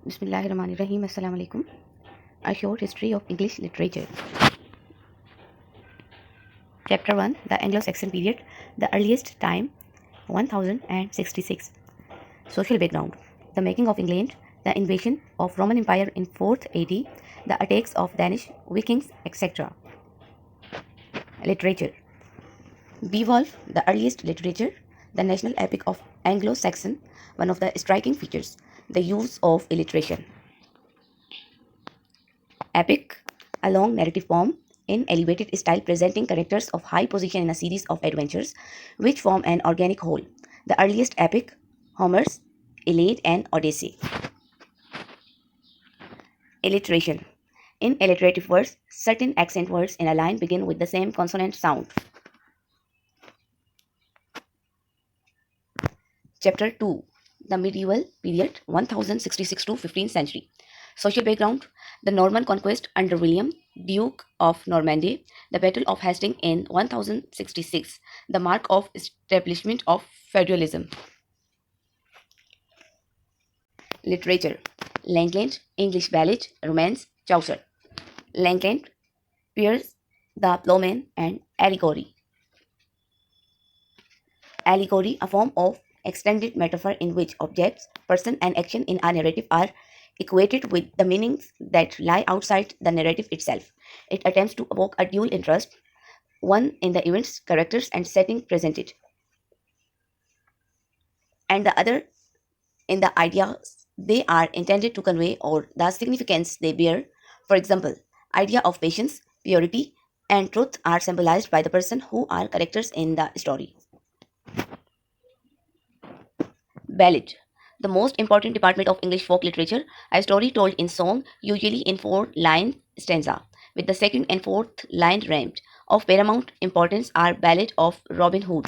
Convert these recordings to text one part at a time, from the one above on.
Bismillahirrahmanirrahim. Assalamu alaikum. A short history of English literature. Chapter 1, The Anglo-Saxon Period, the earliest time, 1066. Social background. The making of England, the invasion of Roman Empire in 4th AD, the attacks of Danish Vikings, etc. Literature. Beowulf, the earliest literature, the national epic of Anglo-Saxon, one of the striking features, the use of alliteration. Epic, a long narrative poem in elevated style presenting characters of high position in a series of adventures which form an organic whole. The earliest epic, Homer's Iliad and Odyssey. Alliteration. In alliterative words, certain accent words in a line begin with the same consonant sound. Chapter 2, the medieval period 1066 to 15th century. Social background, the Norman conquest under William, Duke of Normandy, the Battle of Hastings in 1066, the mark of establishment of feudalism. Literature, Langland, English ballad, romance, Chaucer. Langland, Piers the Plowman and Allegory. Allegory, a form of extended metaphor in which objects, person, and action in a narrative are equated with the meanings that lie outside the narrative itself. It attempts to evoke a dual interest, one in the events, characters, and setting presented, and the other in the ideas they are intended to convey or the significance they bear. For example, idea of patience, purity, and truth are symbolized by the person who are characters in the story. Ballad, the most important department of English folk literature, a story told in song, usually in 4-line stanza, with the second and fourth line rhymed. Of paramount importance are Ballad of Robin Hood.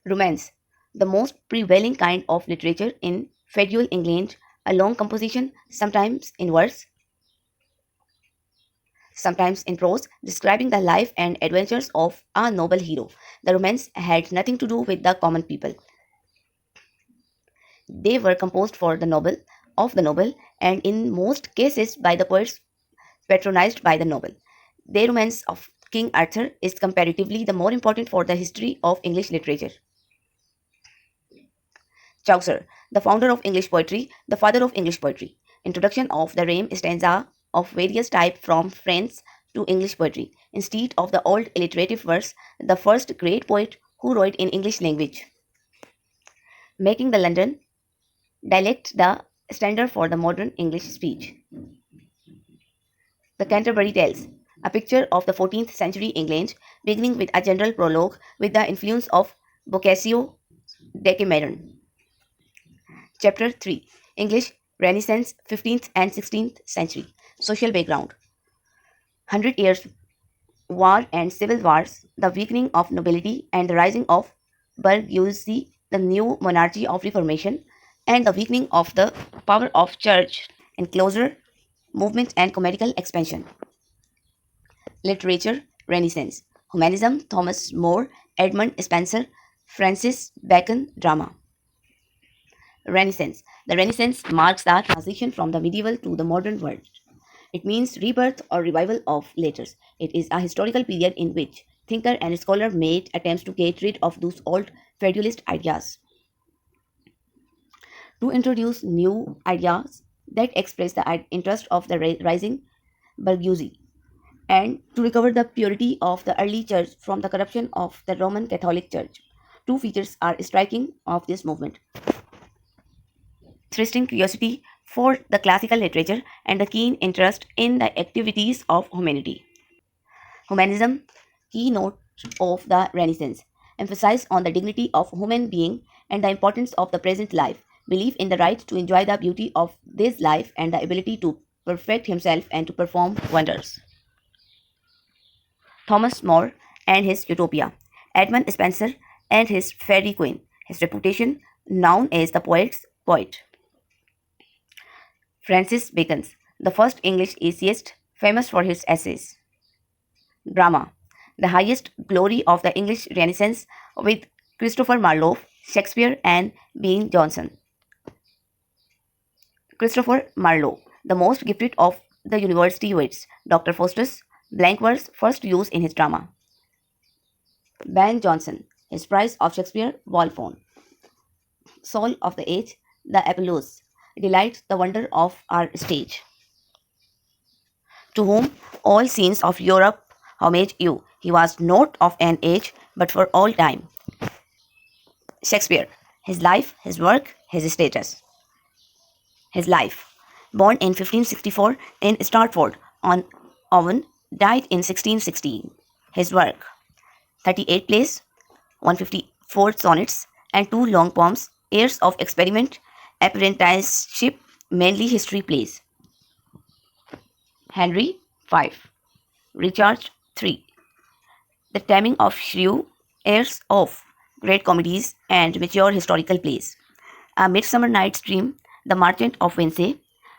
Romance, the most prevailing kind of literature in feudal England, a long composition, sometimes in verse, sometimes in prose, describing the life and adventures of a noble hero. The romance had nothing to do with the common people. They were composed for the noble, of the noble, and in most cases by the poets patronized by the noble. The romance of King Arthur is comparatively the more important for the history of English literature. Chaucer, the founder of English poetry, the father of English poetry. Introduction of the rhyme stanza of various types from French to English poetry. Instead of the old alliterative verse, the first great poet who wrote in English language, making the London dialect the standard for the modern English speech. The Canterbury Tales, a picture of the 14th century England, beginning with a general prologue with the influence of Boccaccio Decameron. Chapter 3, English Renaissance, 15th and 16th century. Social background, 100 Years' War and Civil Wars, the weakening of nobility and the rising of bourgeoisie, the new monarchy of Reformation, and the weakening of the power of church, enclosure, movement, and commercial expansion. Literature, Renaissance, Humanism, Thomas More, Edmund Spenser, Francis Bacon, drama. Renaissance. The Renaissance marks the transition from the medieval to the modern world. It means rebirth or revival of letters. It is a historical period in which thinker and scholar made attempts to get rid of those old feudalist ideas, to introduce new ideas that express the interest of the rising bourgeoisie, and to recover the purity of the early church from the corruption of the Roman Catholic Church. Two features are striking of this movement: thrusting curiosity for the classical literature and the keen interest in the activities of humanity. Humanism, keynote of the Renaissance, emphasized on the dignity of human being and the importance of the present life, belief in the right to enjoy the beauty of this life and the ability to perfect himself and to perform wonders. Thomas More and his Utopia, Edmund Spenser and his Fairy Queen, his reputation known as the poet's poet. Francis Bacon, the first English essayist, famous for his essays. Drama, the highest glory of the English Renaissance with Christopher Marlowe, Shakespeare, and Ben Jonson. Christopher Marlowe, the most gifted of the university wits, Dr. Faustus, blank verse first used in his drama. Ben Jonson, his prize of Shakespeare, Wolfone. Soul of the age, the Apollos, delight the wonder of our stage. To whom all scenes of Europe homage you, he was not of an age, but for all time. Shakespeare, his life, his work, his status. His life. Born in 1564 in Stratford on Avon, died in 1616. His work. 38 plays, 154 sonnets, and 2 long poems, Years of Experiment, Apprenticeship, mainly history plays. Henry, 5. Richard, 3. The Taming of Shrew, Heirs of Great Comedies and Mature Historical Plays. A Midsummer Night's Dream, The Merchant of Venice,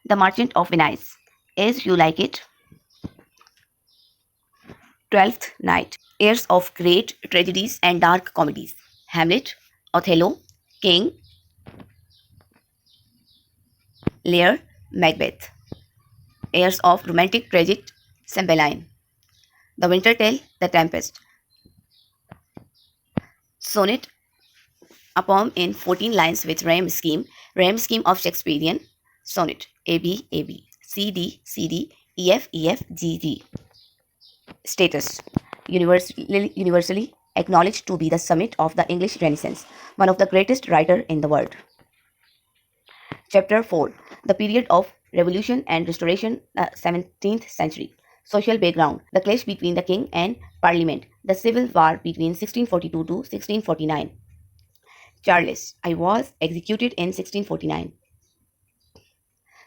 The Merchant of Venice, As You Like It, Twelfth Night, Heirs of Great Tragedies and Dark Comedies, Hamlet, Othello, King Lear, Macbeth, Heirs of Romantic Tragic, Cymbeline, The Winter Tale, The Tempest, Sonnet, a poem in 14 lines with rhyme scheme of Shakespearean sonnet, A B A B, C D C D, E F E F G G. Status, universally acknowledged to be the summit of the English Renaissance, one of the greatest writer in the world. Chapter 4, the period of revolution and restoration, the 17th century. Social background, the clash between the king and parliament, the civil war between 1642 to 1649. Charles, I was executed in 1649.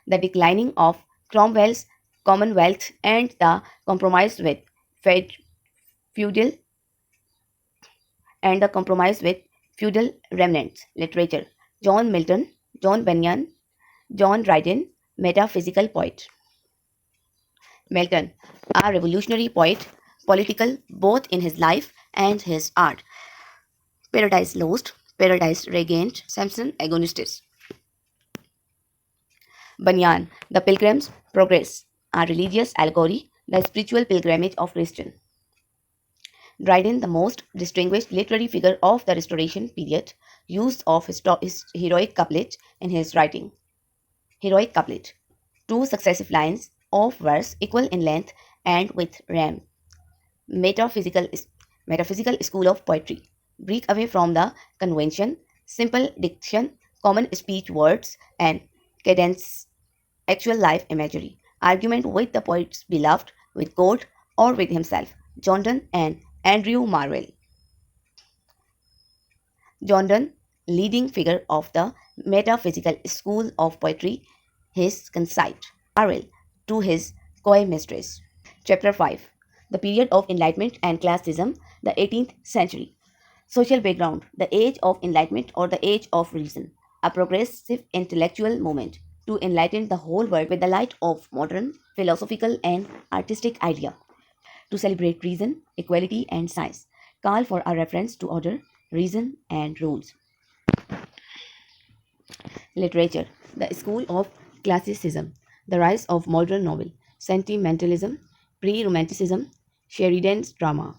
The declining of Cromwell's Commonwealth and the compromise with feudal feudal remnants. Literature, John Milton, John Bunyan, John Dryden, metaphysical poet. Milton, a revolutionary poet, political both in his life and his art. Paradise Lost, Paradise Regained, Samson Agonistes. Bunyan, The Pilgrim's Progress, a religious allegory, the spiritual pilgrimage of Christian. Dryden, the most distinguished literary figure of the Restoration period, use of his heroic couplet in his writing. Heroic couplet, two successive lines of verse equal in length and with rhyme. Metaphysical school of poetry. Break away from the convention, simple diction, common speech words, and cadence, actual life imagery. Argument with the poet's beloved, with God, or with himself. John Donne and Andrew Marvell. John Donne, leading figure of the metaphysical school of poetry, his conceit. Marvell, to his coy mistress. Chapter 5, the period of Enlightenment and Classicism, the 18th century. Social background, the age of Enlightenment or the age of reason, a progressive intellectual movement to enlighten the whole world with the light of modern philosophical and artistic idea, to celebrate reason, equality, and science, call for a reference to order, reason, and rules. Literature, the school of Classicism, the rise of modern novel, sentimentalism, pre-romanticism, Sheridan's drama.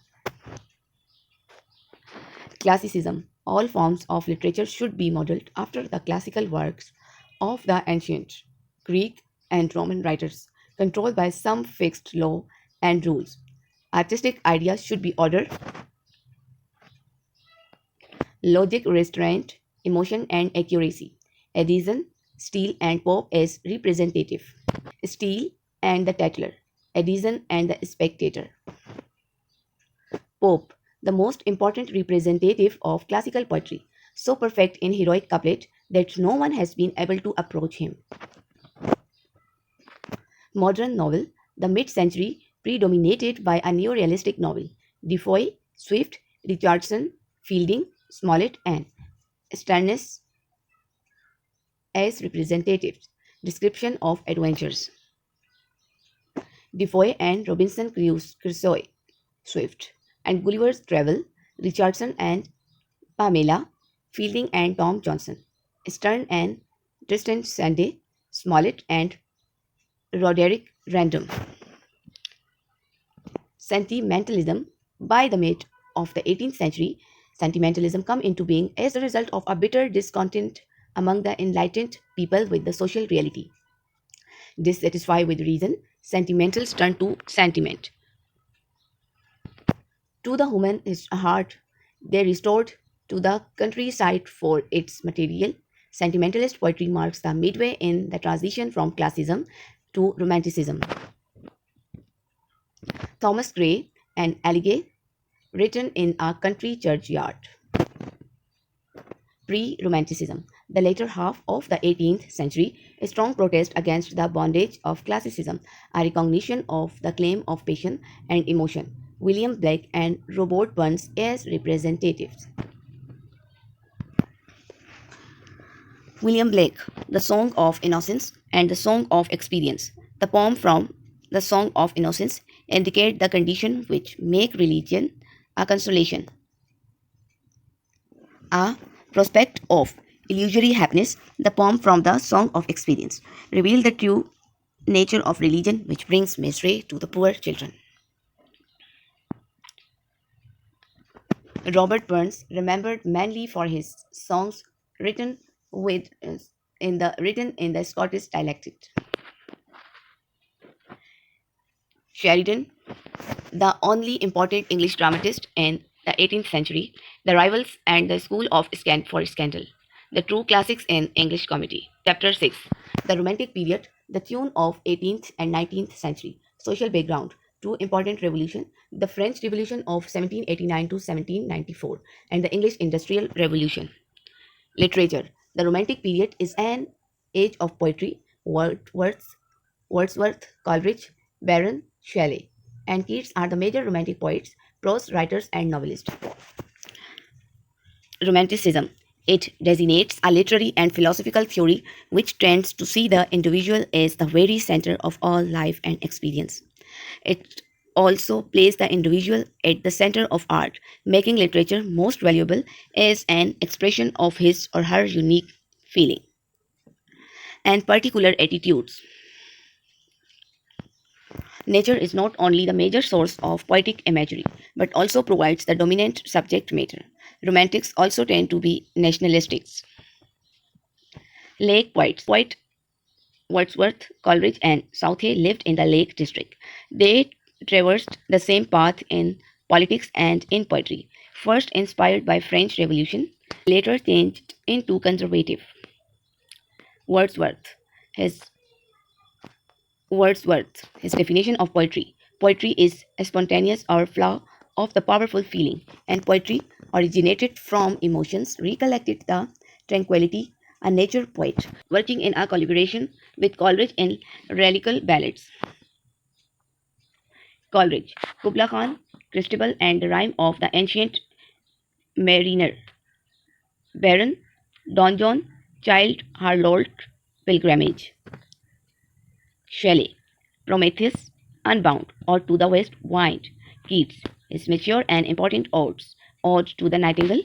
Classicism, all forms of literature should be modeled after the classical works of the ancient Greek and Roman writers, controlled by some fixed law and rules. Artistic ideas should be order, logic, restraint, emotion, and accuracy. Edison, Steele, and Pope is representative. Steele and the Tatler, Edison and the Spectator. Pope, the most important representative of classical poetry, so perfect in heroic couplet that no one has been able to approach him. Modern novel, the mid-century, predominated by a neo-realistic novel. Defoe, Swift, Richardson, Fielding, Smollett, and Sternes as representatives. Description of adventures. Defoe and Robinson Crusoe, Swift, and Gulliver's Travel, Richardson and Pamela, Fielding and Tom Johnson, Stern and Tristan Sandy, Smollett, and Roderick Random. Sentimentalism. By the mid of the 18th century, sentimentalism come into being as a result of a bitter discontent among the enlightened people with the social reality. Dissatisfied with reason, sentimentals turn to sentiment. To the human heart, they restored to the countryside for its material. Sentimentalist poetry marks the midway in the transition from classicism to romanticism. Thomas Gray and Elige, written in a country churchyard. Pre-Romanticism. The later half of the 18th century, a strong protest against the bondage of classicism, a recognition of the claim of passion and emotion. William Blake and Robert Burns as representatives. William Blake, The Song of Innocence and the Song of Experience. The poem from The Song of Innocence indicate the condition which make religion a consolation, a prospect of illusory happiness. The poem from the Song of Experience reveal the true nature of religion which brings misery to the poor children. Robert Burns, remembered mainly for his songs written with written in the Scottish dialect. Sheridan, the only important English dramatist in the 18th century, The Rivals and the School of for Scandal, the true classics in English comedy. Chapter 6, The Romantic Period, the tune of 18th and 19th century, social background, two important revolutions, the French Revolution of 1789 to 1794, and the English Industrial Revolution. Literature, the Romantic Period is an age of poetry, Wordsworth, Coleridge, Byron, Shelley, and Keats are the major Romantic poets, prose writers, and novelists. Romanticism. It designates a literary and philosophical theory which tends to see the individual as the very center of all life and experience. It also placed the individual at the center of art, making literature most valuable as an expression of his or her unique feeling and particular attitudes. Nature is not only the major source of poetic imagery, but also provides the dominant subject matter. Romantics also tend to be nationalistic. Lake poets, Wordsworth, Coleridge, and Southey lived in the Lake District. They traversed the same path in politics and in poetry. First inspired by French Revolution, later changed into conservative. Wordsworth. His his definition of poetry. Poetry is a spontaneous or flow of the powerful feeling, and poetry originated from emotions, recollected the tranquility, a nature poet, working in a collaboration with Coleridge in lyrical ballads. Coleridge, Kubla Khan, Christabel, and the Rime of the Ancient Mariner. Baron, Don John, Child Harlow, Pilgrimage. Shelley, Prometheus, Unbound, or To the West Wind. Keats, his mature and important odes, Ode to the Nightingale,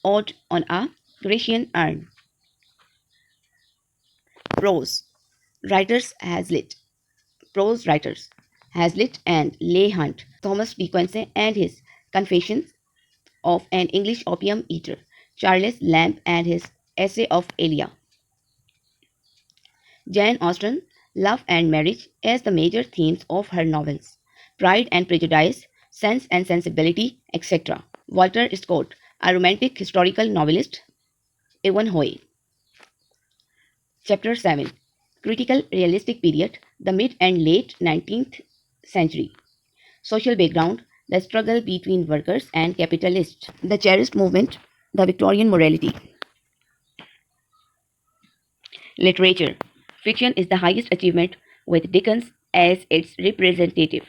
Ode on a Grecian Urn. Prose writers Hazlitt, prose writers Hazlitt and Leigh Hunt, Thomas de Quincey and his Confessions of an English Opium Eater, Charles Lamb and his Essay of Elia. Jane Austen, love and marriage as the major themes of her novels, Pride and Prejudice, Sense and Sensibility, etc. Walter Scott, a romantic historical novelist, Ivanhoe. Chapter 7, Critical Realistic Period, the mid and late 19th century. Social background, the struggle between workers and capitalists, the Chartist movement, the Victorian morality. Literature. Fiction is the highest achievement, with Dickens as its representative.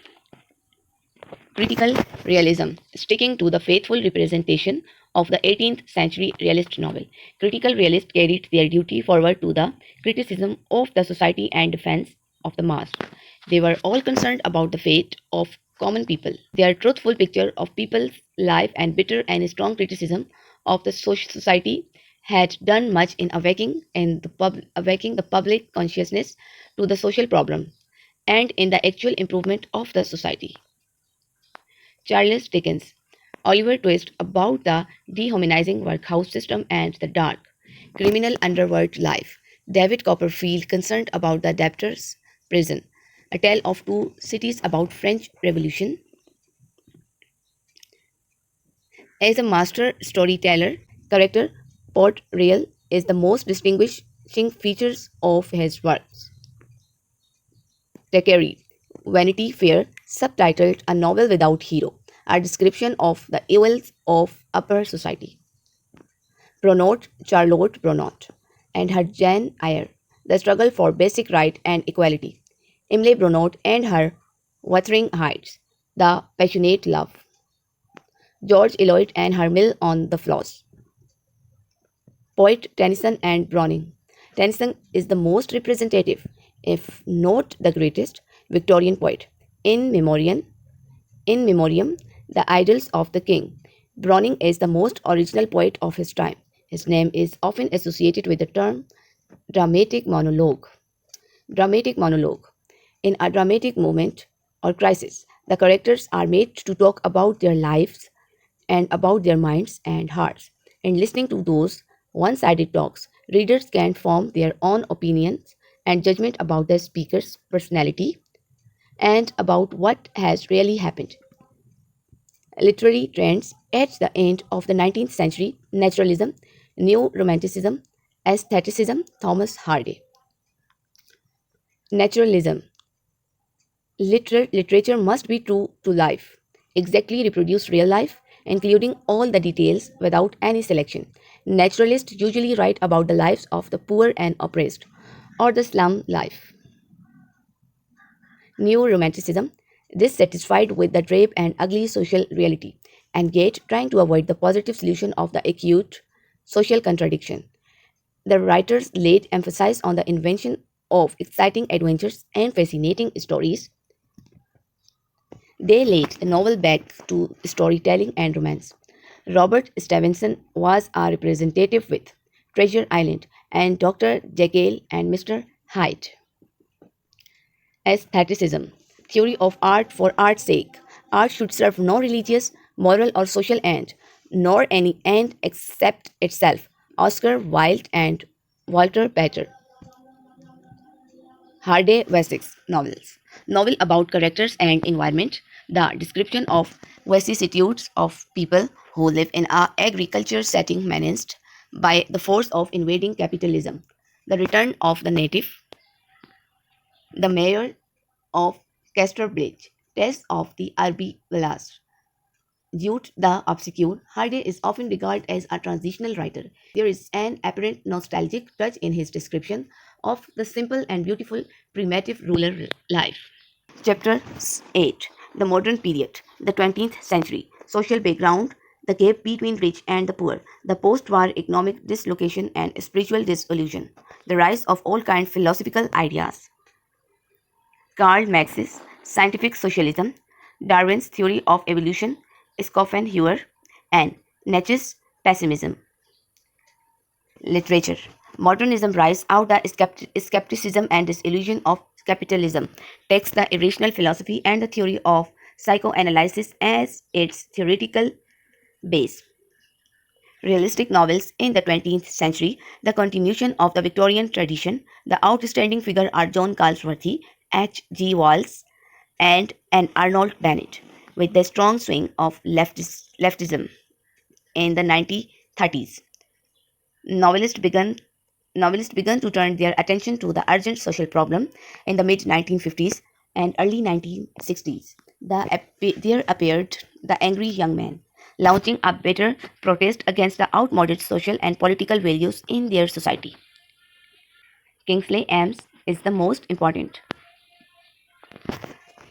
Critical realism, sticking to the faithful representation of the 18th century realist novel. Critical realists carried their duty forward to the criticism of the society and defense of the mass. They were all concerned about the fate of common people. Their truthful picture of people's life and bitter and strong criticism of the society had done much in awaking the public consciousness to the social problem and in the actual improvement of the society. Charles Dickens, Oliver Twist about the dehumanizing workhouse system and the dark, criminal underworld life. David Copperfield concerned about the debtors' prison. A Tale of Two Cities about French Revolution. As a master storyteller, character portrayal is the most distinguishing features of his works. Thackeray, Vanity Fair, subtitled A Novel Without Hero, a description of the evils of upper society. Brunot, Charlotte Brunot, and her Jane Eyre, The Struggle for Basic Right and Equality. Emily Brunot and her Wuthering Heights, The Passionate Love. George Eliot and her Mill on the Floss. Poet Tennyson and Browning. Tennyson is the most representative, if not the greatest, Victorian poet. In memoriam, The Idylls of the King. Browning is the most original poet of his time. His name is often associated with the term dramatic monologue. Dramatic monologue. In a dramatic moment or crisis, the characters are made to talk about their lives and about their minds and hearts. In listening to those one sided talks, readers can form their own opinions and judgment about the speaker's personality and about what has really happened. Literary trends at the end of the 19th century: naturalism, new romanticism, aestheticism, Thomas Hardy. Naturalism. Literature must be true to life, exactly reproduce real life, including all the details without any selection. Naturalists usually write about the lives of the poor and oppressed, or the slum life. New Romanticism, dissatisfied with the drape and ugly social reality, and yet trying to avoid the positive solution of the acute social contradiction. The writers laid emphasis on the invention of exciting adventures and fascinating stories. They laid the novel back to storytelling and romance. Robert Stevenson was a representative with Treasure Island and Dr. Jekyll and Mr. Hyde. Aestheticism, theory of art for art's sake. Art should serve no religious, moral, or social end, nor any end except itself. Oscar Wilde and Walter Pater. Hardy Wessex novels. Novel about characters and environment. The description of vicissitudes of people who live in a agriculture setting menaced by the force of invading capitalism. The return of the native. The mayor of Casterbridge. Test of the Arby Villas. Jude the Obscure, Hardy is often regarded as a transitional writer. There is an apparent nostalgic touch in his description of the simple and beautiful primitive rural life. Chapter 8. The Modern Period, the 20th Century. Social background, the gap between rich and the poor, the post war economic dislocation and spiritual disillusion, the rise of all kinds of philosophical ideas. Karl Marx's scientific socialism, Darwin's theory of evolution, Schopenhauer, and Nietzsche's pessimism. Literature. Modernism rise out the skepticism and disillusion of capitalism, takes the irrational philosophy and the theory of psychoanalysis as its theoretical base. Realistic novels in the 20th century, the continuation of the Victorian tradition, the outstanding figure are John Galsworthy, H. G. Wells, and Arnold Bennett, with the strong swing of leftism in the 1930s. Novelists began Novelists began to turn their attention to the urgent social problem in the mid 1950s and early 1960s. There appeared the angry young man, launching a bitter protest against the outmoded social and political values in their society. Kingsley Ames is the most important.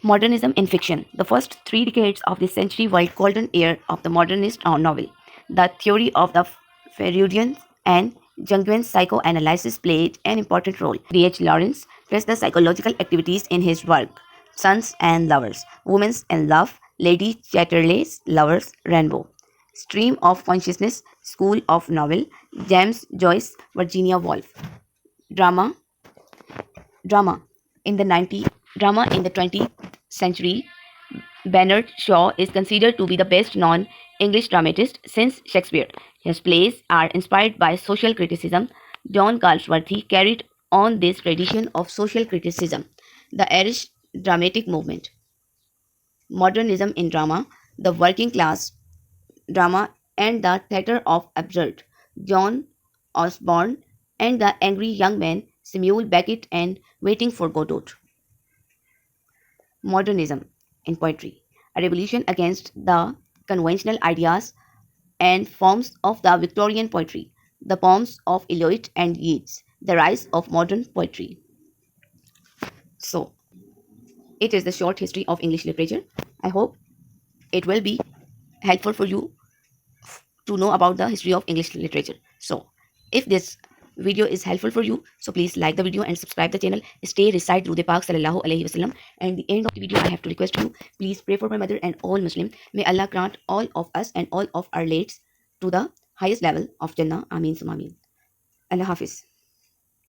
Modernism in fiction. The first 3 decades of this century were golden era of the modernist novel. The theory of the Freudian and Jungian psychoanalysis played an important role. D.H. Lawrence traced the psychological activities in his work Sons and Lovers, Women's in Love, Lady Chatterley's Lovers, Rainbow. Stream of Consciousness, School of Novel, James Joyce, Virginia Woolf. Drama, drama in the 90 drama in the 20th century. Bernard Shaw is considered to be the best known English dramatist since Shakespeare. His plays are inspired by social criticism. John Galsworthy carried on this tradition of social criticism. The Irish dramatic movement, modernism in drama, the working class drama, and the theatre of absurd. John Osborne and the angry young man, Samuel Beckett and Waiting for Godot. Modernism in poetry, a revolution against the conventional ideas and forms of the Victorian poetry, the poems of Eliot and Yeats, the rise of modern poetry. So, it is the short history of English literature. I hope it will be helpful for you to know about the history of English literature. So, if this video is helpful for you, so please like the video and subscribe the channel. Stay recite through the Pak Sallallahu Alaihi Wasallam. And the end of the video, I have to request you, please pray for my mother and all Muslim. May Allah grant all of us and all of our lates to the highest level of Jannah. Ameen Summa Ameen. Allah Hafiz.